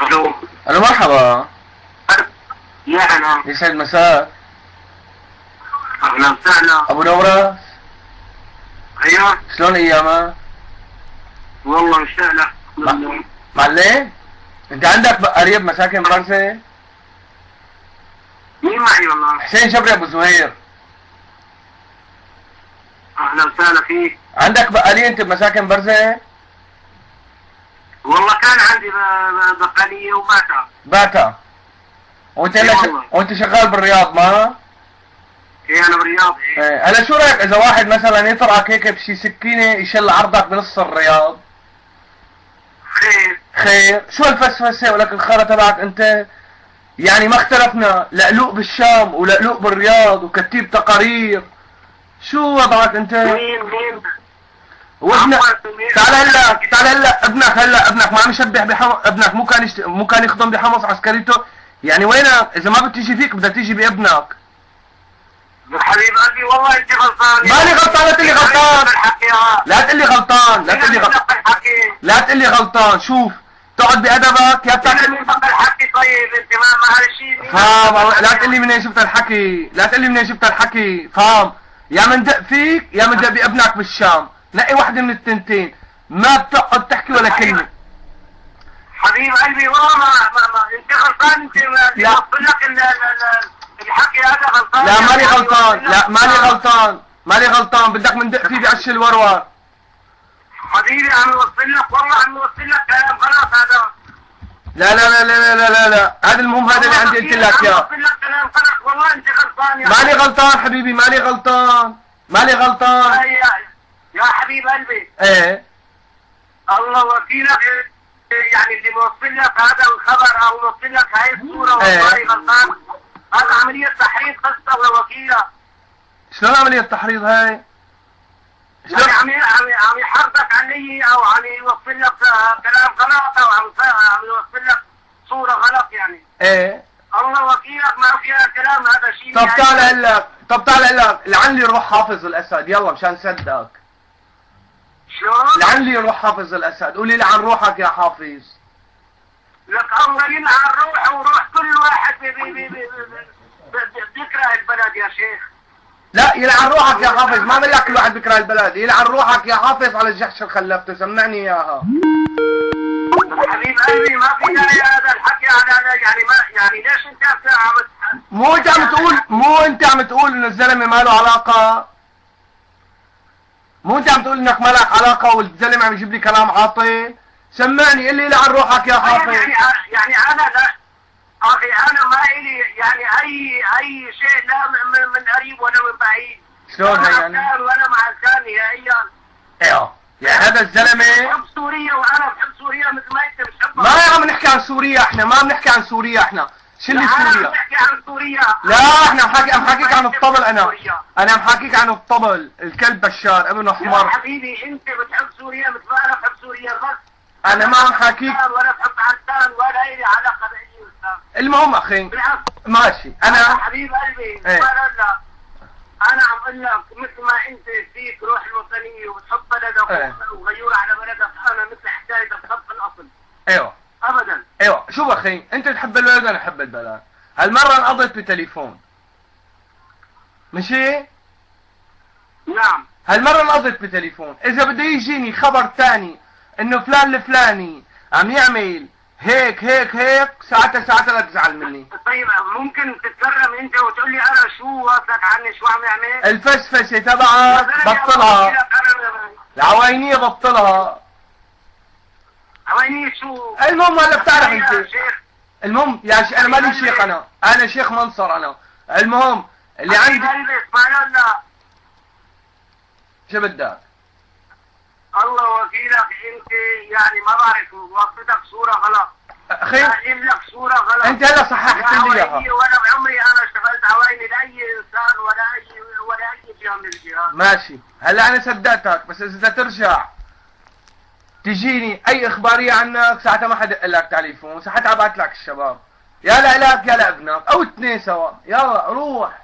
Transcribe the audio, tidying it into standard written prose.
الو. الو مرحبا. يا هلا. يسعد مساك. اهلا وسهلا. ابو نورس. ايوه. شلون ايامك؟ والله مشتاق. معلم انت عندك قريب مساكن برزة؟ مين معي والله؟ حسين شبري ابو زهير. اهلا وسهلا فيك. عندك بقالية انت بمساكن برزة؟ والله كان عندي بقالية وباتا. باتا. وانت إي هلا والله. وانت شغال بالرياض ما؟ ايه انا بالرياض. ايه. هلا شو رايك اذا واحد مثلا يطرقك هيك بشي سكينة يشل عرضك بنص الرياض؟ خير. خير. شو الفسفسة ولك الخرا تبعك انت؟ يعني ما اختلفنا، لقلوق بالشام ولقلوق بالرياض وكتيب تقارير. شو وضعك انت؟ مين؟ وابنك عفواً، تعال هلا ابنك ما عم يشبه ابنك مو كان يخدم بحمص عسكريته. يعني وينك؟ اذا ما بتيجي فيك بدك تيجي بابنك. حبيب قلبي والله انت غلطان. ماني غلطان. لا تقول لي غلطان. لا لا تقول لي غلطان. لا تقول لي غلطان. شوف تقعد بادبك يا بتاكل. الحكي. طيب انت ما هالشيء. فاهم. لا تقول لي منين شفت الحكي. لا تقول لي منين شفت الحكي. فاهم. يا مندق فيك يا مندق بابنك بالشام. نقي واحدة من التنتين. ما بتقعد تحكي ولا كلمة. حبيب قلبي والله ما انت غلطان. انت لا. بقول لك الحكي هذا غلطان. لا ماني غلطان. لا ماني غلطان. بدك مندق فيه بعش الورور. حبيبي عم يوصل لك والله عم يوصل لك كلام خلاص هذا. لا هذا المهم. هذا اللي عندي قلت لك اياه. يوصل لك كلام خلاص والله انت غلطان يا ماني غلطان حبيبي. ماني غلطان. يا حبيب قلبي. ايه. الله وكيلك. يعني اللي موصل لك هذا الخبر او موصل لك هاي الصورة إيه. والله غلطان. هذا عملية تحريض خاصة الله وكيلك. شلون عملية تحريض هاي؟ يعني عم يحرضك علي او عم يوصل لك كلام غلط او عم يوصل لك صورة غلط يعني. ايه. الله وكيلك ما فيها كلام هذا شيء. طب تعال هلا لعن لي روح حافظ الاسد يلا مشان صدقك. شلون؟ لعن لي روح حافظ الاسد. قولي لعن روحك يا حافظ. لك الله يلعن روحه وروح كل واحد بيكره البلد يا شيخ. لا يلعن روحك يا حافظ. ما بقول لك كل واحد بكره البلد. يلعن روحك يا حافظ على الجحش اللي خلفته. سمعني اياها. حبيب قلبي ما في داعي هذا الحكي على يعني ما يعني ليش انت عم مو انت عم تقول انه الزلمه ما له علاقه. مو انت عم تقول انك ما لك علاقه والزلمه عم يجيب لي كلام عاطل. سمعني قل لي لعن روحك يا حافظ. يعني انا لا اخي انا ما الي يعني اي شيء لا من قريب ولا من بعيد. شلون هي يعني؟ ولا مع الكان نهائيا. ايوه يعني هذا الزلمه بحب سوريا وانا بحب سوريا مثل ما انت بتحبها. ما عم نحكي عن سوريا. احنا ما بنحكي عن سوريا. احنا شو اللي سوريا؟ بحكي عن سوريا. لا احنا عم حكيك عن الطبل. انا عم حكيك عن الطبل. الكلب بشار ابنه يا احمر. حبيبي انت بتحب سوريا مثل ما انا بحب سوريا بس. انا ما عم حكيك. ولا بحب عدنان ولا لي علاقه باي انسان. المهم اخي بالعكس. ماشي. يا انا حبيب قلبي ايه. انا عم اقول لك مثل ما انت فيك روح الوطنيه وبتحب بلدك ايه. وغيور على بلدك انا مثل حكايتك بحب الاصل. ايوه ابدا. ايوه. شوف اخي انت تحب البلد وانا احب البلد. هالمره انقضت بتليفون. مشي؟ نعم. هالمره انقضت بتليفون. اذا بده يجيني خبر ثاني انه فلان الفلاني عم يعمل هيك ساعتها لا تزعل مني. طيب ممكن تتكرم انت وتقول لي انا شو واصلك عني شو عم يعمل؟ الفسفسه تبعك بطلها. العوينيه بطلها. عوينيه شو؟ المهم هلا بتعرف انت. يا شيخ. المهم يا شيخ انا مالي شيخ. انا شيخ منصر انا. المهم اللي عندي. اسمعنا. شو بدك؟ الله وكيلك انت يعني ما بعرف وصلتك صورة غلط. اخي قايل لك صورة غلط. انت هلا صححت لي اياها. ولا بعمري انا اشتغلت عويني لاي انسان ولا اي جهة من الجهات. ماشي. هلا انا صدقتك بس اذا بدك ترجع تجيني اي اخباريه عنك ساعتها ما حدق لك تليفون. ساعتها ابعت لك الشباب يا لك يا لابنك او اثنين سوا. يلا روح.